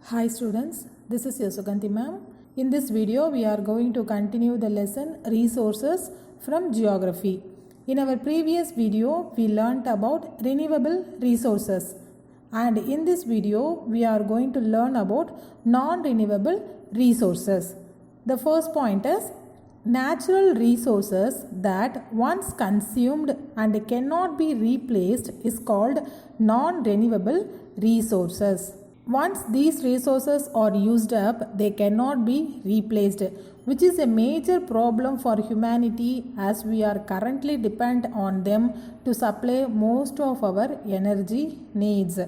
Hi students, this is Yosukanti ma'am. In this video, we are going to continue the lesson Resources from Geography. In our previous video, we learnt about renewable resources. And in this video, we are going to learn about non-renewable resources. The first point is natural resources that once consumed and cannot be replaced is called non-renewable resources. Once these resources are used up, they cannot be replaced, which is a major problem for humanity as we are currently dependent on them to supply most of our energy needs.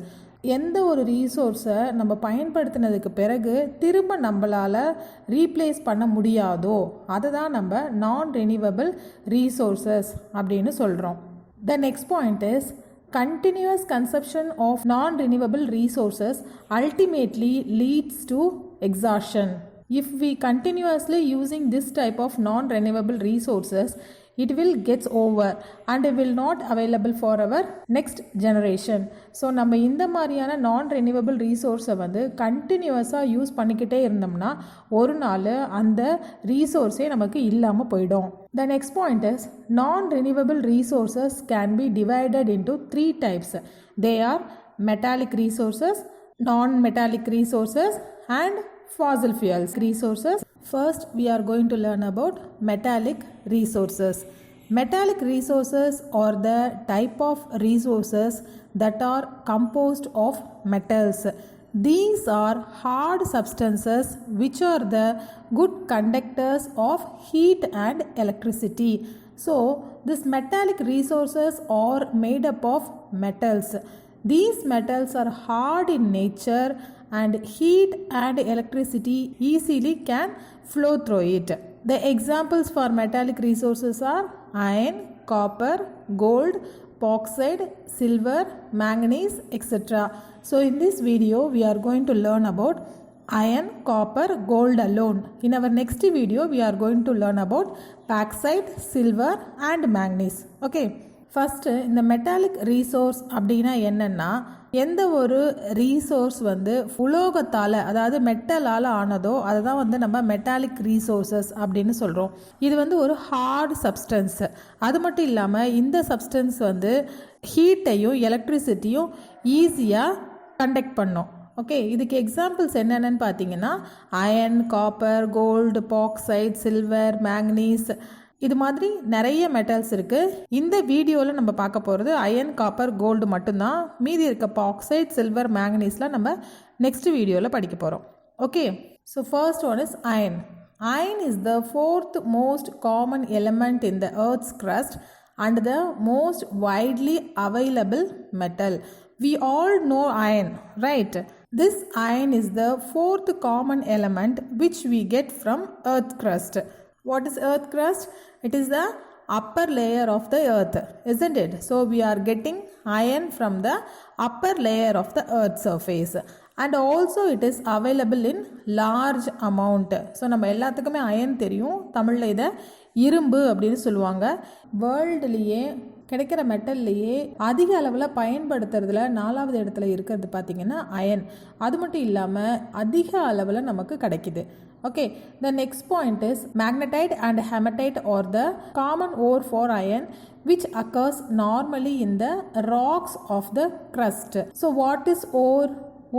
எந்த ஒரு ரீசோர்ஸை நம்ம பயன்படுத்தினதுக்கு பிறகு திரும்ப நம்மளால் replace பண்ண முடியாதோ அதை தான் நம்ம நான் ரெனியூவபிள் ரீசோர்ஸஸ் அப்படின்னு சொல்கிறோம். த next point is continuous consumption of non-renewable resources ultimately leads to exhaustion. If we continuously using this type of non-renewable resources, it will get over and will not available for our next generation. So நம்ம இந்த மாதிரியான நான் renewable ரீசோர்ஸை வந்து கண்டினியூஸாக use பண்ணிக்கிட்டே இருந்தோம்னா ஒரு நாள் அந்த ரீசோர்ஸே நமக்கு இல்லாமல் போயிடும். The next point is non-renewable resources can be divided into three types. They are metallic resources, non-metallic resources and fossil fuels resources. First, we are going to learn about metallic resources. Metallic resources are the type of resources that are composed of metals. These are hard substances which are the good conductors of heat and electricity. So, these metallic resources are made up of metals. These metals are hard in nature and heat and electricity easily can flow through it. The examples for metallic resources are iron, copper, gold, bauxite, silver, manganese, etc. So in this video we are going to learn about iron, copper, gold alone. In our next video we are going to learn about bauxite, silver and manganese. Okay. First இந்த metallic resource அப்படின்னா என்னென்னா எந்த ஒரு resource வந்து உலோகத்தால் அதாவது மெட்டலால் ஆனதோ அதை தான் வந்து நம்ம மெட்டாலிக் ரீசோர்ஸஸ் அப்படின்னு சொல்கிறோம். இது வந்து ஒரு ஹார்ட் சப்ஸ்டன்ஸ். அது மட்டும் இல்லாமல் இந்த சப்ஸ்டன்ஸ் வந்து ஹீட்டையும் எலக்ட்ரிசிட்டியும் ஈஸியாக கண்டக்ட் பண்ணும். ஓகே, இதுக்கு எக்ஸாம்பிள்ஸ் என்னென்னு பார்த்தீங்கன்னா iron, copper, gold, bauxite, silver, manganese, இது மாதிரி நிறைய மெட்டல்ஸ் இருக்குது. இந்த வீடியோவில் நம்ம பார்க்க போகிறது அயன், காப்பர், கோல்டு மட்டும்தான். மீதி இருக்க பாக்சைட், சில்வர், மேங்கனீஸ்லாம் நம்ம நெக்ஸ்ட் வீடியோவில் படிக்க போகிறோம். Okay, so first one is iron. Iron is the fourth most common element in the Earth's crust and the most widely available metal. We all know iron, right? This iron is the fourth common element which we get from Earth crust. What is Earth crust? It is the upper layer of the earth, isn't it? So we are getting iron from the upper layer of the earth surface. And also it is available in large amount. So நம்ம எல்லாத்துக்குமே iron தெரியும். தமிழில் இதை இரும்பு அப்படின்னு சொல்லுவாங்க. வேர்ல்டுலேயே கிடைக்கிற மெட்டல்லையே அதிக அளவில் பயன்படுத்துறதுல 4வது இடத்துல இருக்கிறது பார்த்திங்கன்னா அயன். அது மட்டும் இல்லாமல் அதிக அளவில் நமக்கு கிடைக்குது. Okay, the next point is magnetite and hematite are the common ore for iron which occurs normally in the rocks of the crust. So what is ore?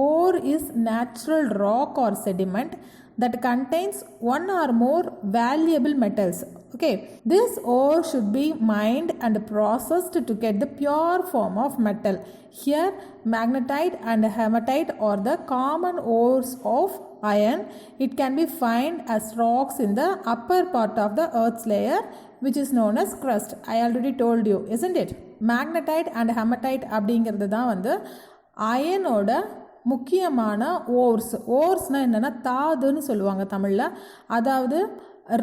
Ore is natural rock or sediment that contains one or more valuable metals. Okay, this ore should be mined and processed to get the pure form of metal. Here magnetite and hematite are the common ores of iron. It can be found as rocks in the upper part of the earth's layer which is known as crust. I already told you, isn't it? Magnetite and hematite அப்படிங்கிறது தான் வந்து அயனோட முக்கியமான ஓர்ஸ்னால் என்னென்னா தாதுன்னு சொல்லுவாங்க தமிழில். அதாவது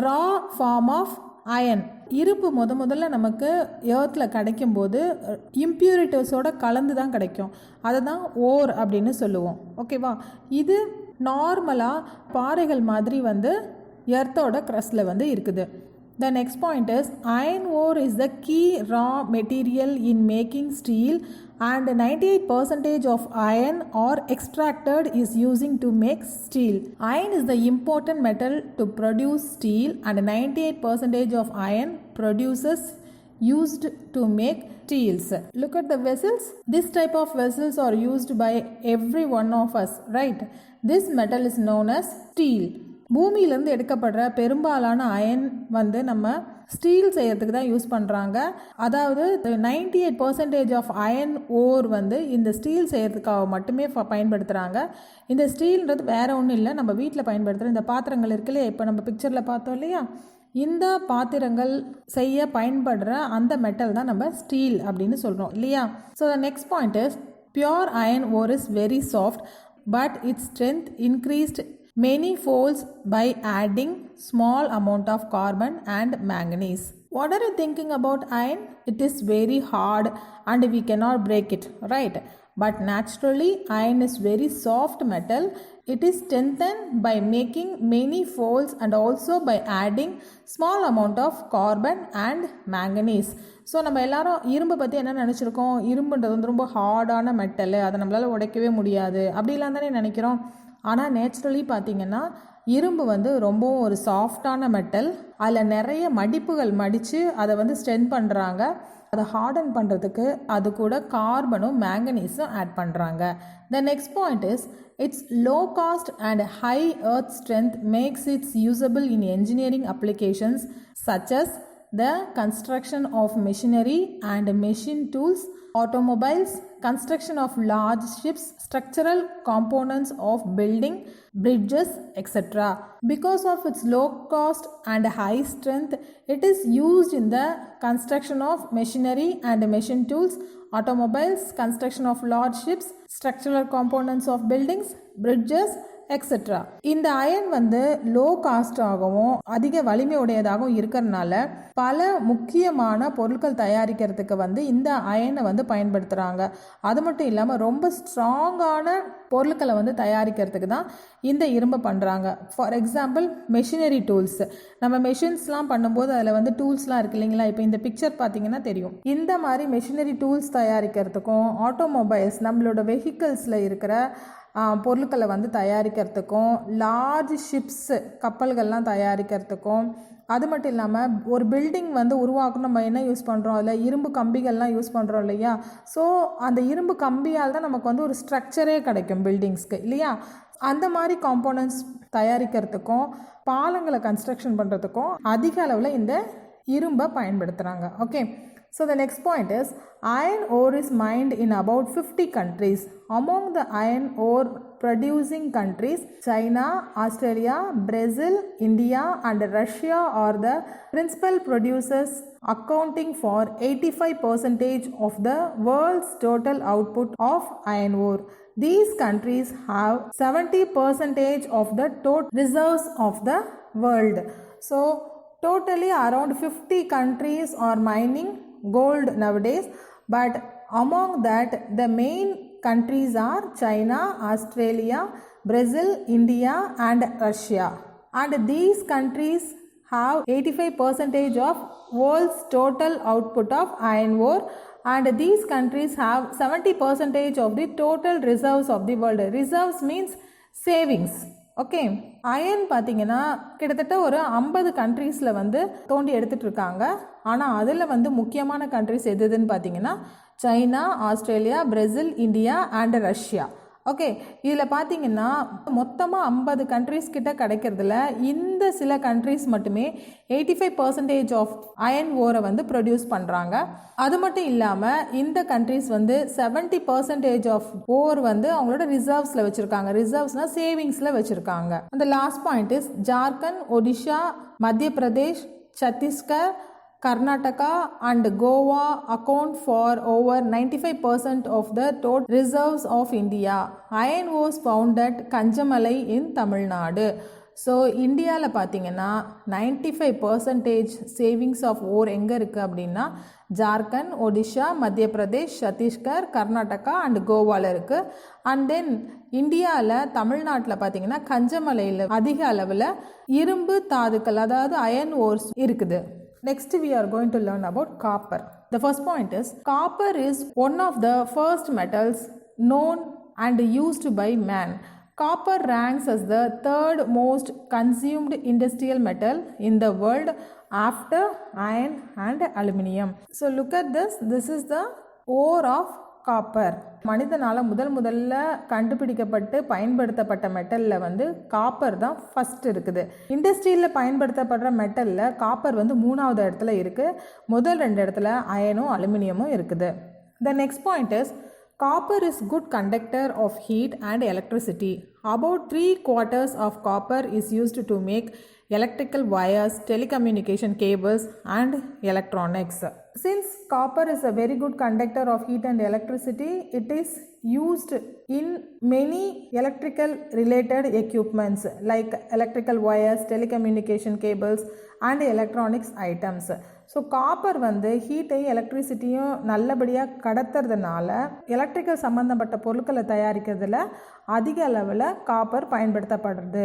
ரா form of iron. இரும்பு முதல்ல நமக்கு எர்த்தில் கிடைக்கும்போது இம்ப்யூரிட்டிஸோட கலந்து தான் கிடைக்கும். அதை தான் ஓர் அப்படின்னு சொல்லுவோம். ஓகேவா, இது நார்மலாக பாறைகள் மாதிரி வந்து எர்த்தோட க்ரஸ்டில் வந்து இருக்குது. The next point is iron ore is the key raw material in making steel and 98% of iron are extracted is using to make steel. Iron is the important metal to produce steel and 98% of iron produces used to make steels. Look at the vessels. This type of vessels are used by every one of us, right? This metal is known as steel. பூமியிலேருந்து எடுக்கப்படுற பெரும்பாலான iron வந்து நம்ம steel செய்யறதுக்கு தான் use பண்ணுறாங்க. அதாவது 98% of iron ore வந்து இந்த ஸ்டீல் செய்யறதுக்காக மட்டுமே பயன்படுத்துகிறாங்க. இந்த ஸ்டீல்ன்றது வேற ஒன்றும் இல்லை, நம்ம வீட்டில் பயன்படுத்துகிற இந்த பாத்திரங்கள் இருக்கு இல்லையா, இப்போ நம்ம பிக்சரில் பார்த்தோம் இல்லையா, இந்த பாத்திரங்கள் செய்ய பயன்படுற அந்த மெட்டல் தான் நம்ம ஸ்டீல் அப்படின்னு சொல்கிறோம் இல்லையா. So the next point is pure iron ore is very soft but its strength increased many folds by adding small amount of carbon and manganese. What are you thinking about iron? It is very hard and we cannot break it, right? But naturally iron is very soft metal. It is strengthened by making many folds and also by adding small amount of carbon and manganese. So நம்ம எல்லாரும் இரும்பை பற்றி என்ன நினச்சிருக்கோம், இரும்புன்றது வந்து ரொம்ப ஹார்டான metal, அதை நம்மளால் உடைக்கவே முடியாது அப்படிலாம் தானே நினைக்கிறோம். ஆனால் நேச்சுரலி பார்த்திங்கன்னா இரும்பு வந்து ரொம்பவும் ஒரு சாஃப்டான மெட்டல். அதில் நிறைய மடிப்புகள் மடித்து அதை வந்து ஸ்ட்ரென்த் பண்ணுறாங்க. அதை ஹார்டன் பண்ணுறதுக்கு அது கூட கார்பனும் மேங்கனீஸும் ஆட் பண்ணுறாங்க. The next point is its low cost and high earth strength makes its usable in engineering applications such as the construction of machinery and machine tools, automobiles, construction of large ships, structural components of building, bridges, etc. Because of its low cost and high strength, it is used in the construction of machinery and machine tools, automobiles, construction of large ships, structural components of buildings, bridges, etcetera. இந்த iron வந்து low காஸ்டாகவும் அதிக வலிமை உடையதாகவும் இருக்கிறதுனால பல முக்கியமான பொருட்கள் தயாரிக்கிறதுக்கு வந்து இந்த அயனை வந்து பயன்படுத்துகிறாங்க. அது மட்டும் இல்லாமல் ரொம்ப ஸ்ட்ராங்கான பொருட்களை வந்து தயாரிக்கிறதுக்கு தான் இந்த இரும்பை பண்ணுறாங்க. ஃபார் எக்ஸாம்பிள் மெஷினரி டூல்ஸ், நம்ம மெஷின்ஸ்லாம் பண்ணும்போது அதில் வந்து டூல்ஸ்லாம் இருக்கு இல்லைங்களா, இப்போ இந்த பிக்சர் பார்த்தீங்கன்னா தெரியும். இந்த மாதிரி மெஷினரி டூல்ஸ் தயாரிக்கிறதுக்கும் ஆட்டோமொபைல்ஸ் நம்மளோட வெஹிக்கிள்ஸில் இருக்கிற பொருட்களை வந்து தயாரிக்கிறதுக்கும், லார்ஜ் ஷிப்ஸு கப்பல்கள்லாம் தயாரிக்கிறதுக்கும், அது மட்டும் இல்லாமல் ஒரு பில்டிங் வந்து உருவாக்கணும் நம்ம என்ன யூஸ் பண்ணுறோம், அதில் இரும்பு கம்பிகள்லாம் யூஸ் பண்ணுறோம் இல்லையா. ஸோ அந்த இரும்பு கம்பியால் தான் நமக்கு வந்து ஒரு ஸ்ட்ரக்சரே கிடைக்கும் பில்டிங்ஸ்க்கு இல்லையா. அந்த மாதிரி காம்போனன்ட்ஸ் தயாரிக்கிறதுக்கும் பாலங்களை கன்ஸ்ட்ரக்ஷன் பண்ணுறதுக்கும் அதிக அளவில் இந்த இரும்பை பயன்படுத்துகிறாங்க. Okay. So the next point is iron ore is mined in about 50 countries. Among the iron ore producing countries, China, Australia, Brazil, India and Russia are the principal producers, accounting for 85% of the world's total output of iron ore. These countries have 70% of the total reserves of the world. So totally around 50 countries are mining gold nowadays, but among that the main countries are China, Australia, Brazil, India and Russia, and these countries have 85% of world's total output of iron ore, and these countries have 70% of the total reserves of the world. Reserves means savings. Okay. Iron பார்த்தீங்கன்னா கிட்டத்தட்ட ஒரு 50 கண்ட்ரீஸில் வந்து தோண்டி எடுத்துகிட்டு இருக்காங்க. ஆனால் அதில் வந்து முக்கியமான கண்ட்ரிஸ் எதுன்னு பார்த்தீங்கன்னா China, Australia, Brazil, India and Russia. Okay. இதில் பார்த்தீங்கன்னா மொத்தமாக 50 கண்ட்ரிஸ் கிட்ட கிடைக்கிறதுல இந்த சில கண்ட்ரிஸ் மட்டுமே 85% ஆஃப் அயன் ஓரை வந்து ப்ரொடியூஸ் பண்ணுறாங்க. அது மட்டும் இல்லாமல் இந்த கண்ட்ரிஸ் வந்து 70% ஆஃப் ஓர் வந்து அவங்களோட ரிசர்வ்ஸில் வச்சுருக்காங்க. ரிசர்வ்ஸ்னால் சேவிங்ஸில் வச்சுருக்காங்க. அந்த last point is Jharkhand, Odisha, Madhya Pradesh, Chhattisgarh, Karnataka and Goa account for over 95% of the total reserves of India. Iron was found at Kanjamalai in Tamil Nadu. So இந்தியாவில் பார்த்தீங்கன்னா 95% சேவிங்ஸ் ஆஃப் ஓர் எங்கே இருக்குது அப்படின்னா ஜார்க்கண்ட், ஒடிஷா, மத்திய பிரதேஷ், சத்தீஸ்கர், கர்நாடகா அண்ட் கோவாவில் இருக்குது. அண்ட் தென் இந்தியாவில் தமிழ்நாட்டில் பார்த்தீங்கன்னா கஞ்சமலையில் அதிக அளவில் இரும்பு தாதுக்கள் அதாவது அயன் ஓர்ஸ் இருக்குது. Next we are going to learn about copper. The first point is copper is one of the first metals known and used by man. Copper ranks as the third most consumed industrial metal in the world after iron and aluminium. So look at this. This is the ore of copper. மனிதனால் முதல்ல கண்டுபிடிக்கப்பட்டு பயன்படுத்தப்பட்ட மெட்டலில் வந்து copper தான் first இருக்குது. இண்டஸ்ட்ரியில் பயன்படுத்தப்படுற மெட்டலில் copper வந்து 3வது இடத்துல இருக்குது. முதல் 2 இடத்துல அயனும் அலுமினியமும் இருக்குது. The next point is copper is good conductor of heat and electricity. About 3/4 of copper is used to make electrical wires, telecommunication cables and electronics. Since copper is a very good conductor of heat and electricity, it is used in many electrical related equipments like electrical wires, telecommunication cables and electronics items. So copper வந்து ஹீட்டையும் எலக்ட்ரிசிட்டியும் நல்லபடியாக கடத்துறதுனால electrical சம்மந்தப்பட்ட பொருட்களை தயாரிக்கிறதுல அதிக அளவில் copper பயன்படுத்தப்படுறது.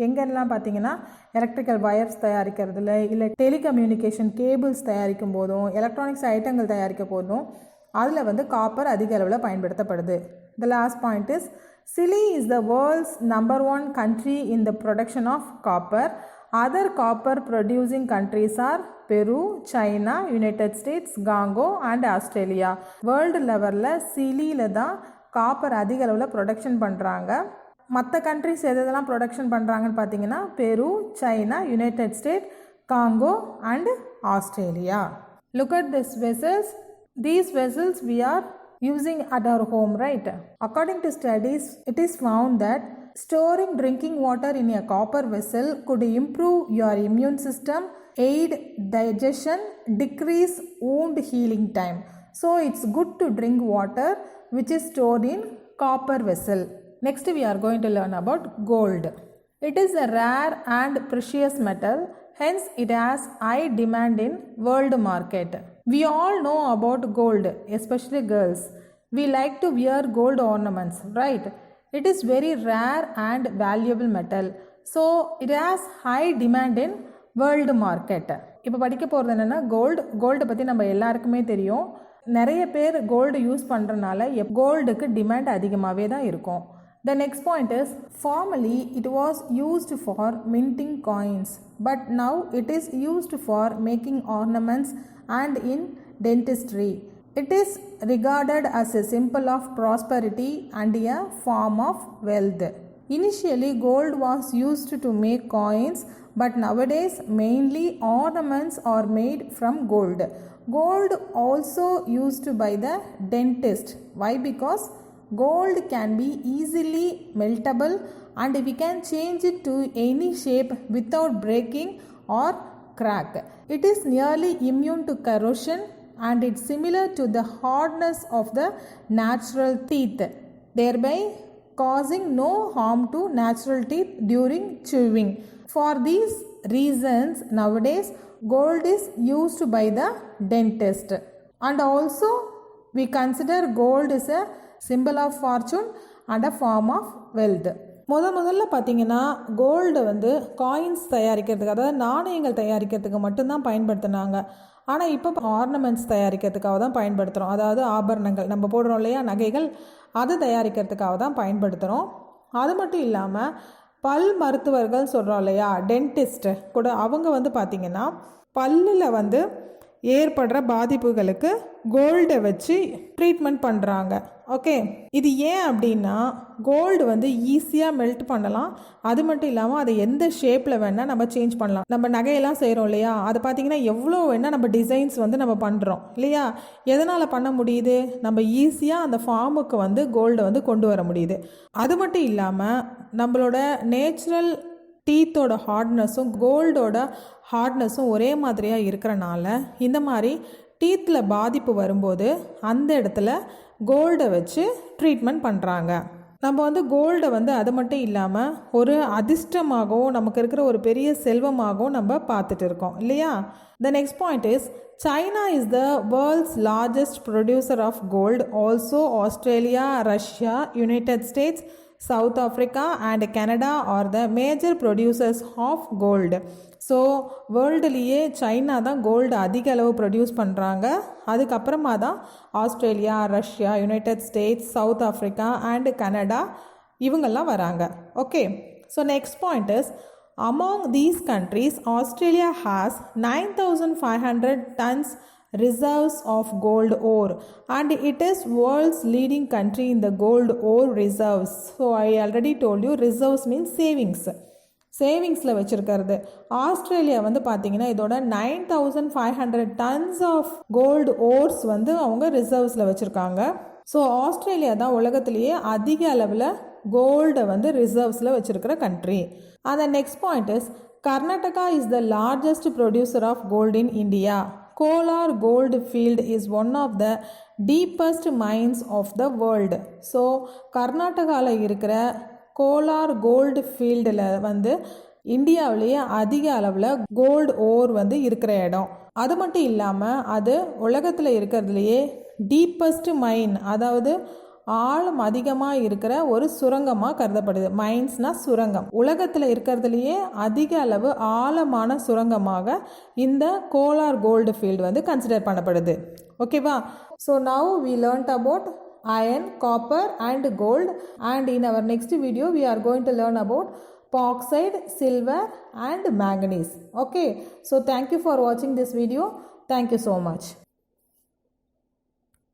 எங்கெல்லாம் பார்த்தீங்கன்னா electrical wires தயாரிக்கிறதுல, இல்லை telecommunication cables தயாரிக்கும் போதும், எலக்ட்ரானிக்ஸ் ஐட்டங்கள் தயாரிக்க போதும் அதில் வந்து காப்பர் அதிக அளவில் பயன்படுத்தப்படுது. The last point is Chile is the world's number 1 country in the production of copper. Other copper producing countries are Peru, China, United States, Congo and Australia. World லெவலில் சிலியில் தான் காப்பர் அதிக அளவில் ப்ரொடக்ஷன் பண்ணுறாங்க. மற்ற countries எதெல்லாம் production பண்ணுறாங்கன்னு பார்த்தீங்கன்னா பெரு, China, United state, Congo and Australia. Look at this vessels. These vessels we are using at our home, right? According to studies, it is found that storing drinking water in a copper vessel could improve your immune system, aid digestion, decrease wound healing time. So it's good to drink water which is stored in copper vessel. Next we are going to learn about gold. It is a rare and precious metal, hence it has high demand in world market. We all know about gold, especially girls. We like to wear gold ornaments, right? It is very rare and valuable metal. So it has high demand in world market. இப்போ படிக்க போகிறது என்னென்னா gold பற்றி நம்ம எல்லாருக்குமே தெரியும். நிறைய பேர் கோல்டு யூஸ் பண்ணுறதுனால கோல்டுக்கு டிமாண்ட் அதிகமாகவே தான் இருக்கும். The next point is formerly it was used for minting coins, but now it is used for making ornaments and in dentistry. It is regarded as a symbol of prosperity and a form of wealth. Initially gold was used to make coins, but nowadays mainly ornaments are made from gold. Gold also used by the dentist. Why? Because gold can be easily meltable and we can change it to any shape without breaking or crack. It is nearly immune to corrosion and it's similar to the hardness of the natural teeth, thereby causing no harm to natural teeth during chewing. For these reasons, nowadays gold is used by the dentist. And also we consider gold is a symbol of fortune and a form of wealth. முதல்ல பார்த்தீங்கன்னா gold வந்து coins தயாரிக்கிறதுக்கு, அதாவது நாணயங்கள் தயாரிக்கிறதுக்கு மட்டும்தான் பயன்படுத்தினாங்க. ஆனால் இப்போ ஆர்னமெண்ட்ஸ் தயாரிக்கிறதுக்காக தான் பயன்படுத்துகிறோம். அதாவது ஆபரணங்கள் நம்ம போடுறோம் இல்லையா, நகைகள், அது தயாரிக்கிறதுக்காக தான் பயன்படுத்துகிறோம். அது மட்டும் இல்லாமல் பல் மருத்துவர்கள் சொல்கிறோம் இல்லையா, டென்டிஸ்ட் கூட, அவங்க வந்து பார்த்திங்கன்னா பல்லில் வந்து ஏற்படுற பாதிப்புகளுக்கு கோல்டை வச்சு ட்ரீட்மெண்ட் பண்ணுறாங்க. ஓகே, இது ஏன் அப்படின்னா கோல்டு வந்து ஈஸியாக மெல்ட் பண்ணலாம். அது மட்டும் இல்லாமல் அதை எந்த ஷேப்பில் வேணால் நம்ம சேஞ்ச் பண்ணலாம். நம்ம நகையெல்லாம் செய்கிறோம் இல்லையா, அது பார்த்திங்கன்னா எவ்வளோ வேணால் நம்ம டிசைன்ஸ் வந்து நம்ம பண்ணுறோம் இல்லையா. எதனால் பண்ண முடியுது? நம்ம ஈஸியாக அந்த ஃபார்முக்கு வந்து கோல்டை வந்து கொண்டு வர முடியுது. அது மட்டும் இல்லாமல் நம்மளோட நேச்சுரல் டீத்தோட ஹார்ட்னஸும் கோல்டோட ஹார்ட்னஸும் ஒரே மாதிரியாக இருக்கிறனால இந்த மாதிரி டீத்தில் பாதிப்பு வரும்போது அந்த இடத்துல கோல்டை வச்சு ட்ரீட்மெண்ட் பண்ணுறாங்க. நம்ம வந்து கோல்டை வந்து அது மட்டும் இல்லாமல் ஒரு அதிர்ஷ்டமாகவும் நமக்கு இருக்கிற ஒரு பெரிய செல்வமாகவும் நம்ம பார்த்துட்டு இருக்கோம் இல்லையா. த next point is China is the world's largest producer of gold. Also Australia, Russia, United States, South Africa and Canada are the major producers of gold. So வேர்ல்டுலேயே சைனா தான் கோல்டு அதிக அளவு ப்ரொடியூஸ் பண்ணுறாங்க. அதுக்கப்புறமா தான் Australia, Russia, United States, South Africa and Canada இவங்கெல்லாம் வராங்க. Okay, so next point is among these countries Australia has 9,500 tons reserves of gold ore and it is world's leading country in the gold ore reserves. So I already told you reserves means savings. சேவிங்ஸில் வச்சுருக்கிறது. Australia வந்து பார்த்திங்கன்னா இதோட 9,500 tons of gold ores வந்து அவங்க ரிசர்வ்ஸில் வச்சுருக்காங்க. So Australia தான் உலகத்திலேயே அதிக அளவில் கோல்டை வந்து ரிசர்வ்ஸில் வச்சுருக்கிற கண்ட்ரி. அந்த next point is Karnataka is the largest producer of gold in India. Kolar gold field is one of the deepest mines of the world. So கர்நாடகாவில் இருக்கிற கோலார் கோல்டு ஃபீல்டில் வந்து இந்தியாவிலேயே அதிக அளவில் கோல்டு ஓர் வந்து இருக்கிற இடம். அது மட்டும் இல்லாமல் அது உலகத்தில் இருக்கிறதுலையே டீப்பஸ்ட் மைன், அதாவது ஆழம் அதிகமாக இருக்கிற ஒரு சுரங்கமாக கருதப்படுது. மைன்ஸ்னால் சுரங்கம். உலகத்தில் இருக்கிறதுலையே அதிக அளவு ஆழமான சுரங்கமாக இந்த கோலார் கோல்டு ஃபீல்டு வந்து கன்சிடர் பண்ணப்படுது. ஓகேவா? So now we learned about iron, copper and gold, and in our next video we are going to learn about bauxite, silver and manganese. Okay, so thank you for watching this video. Thank you so much.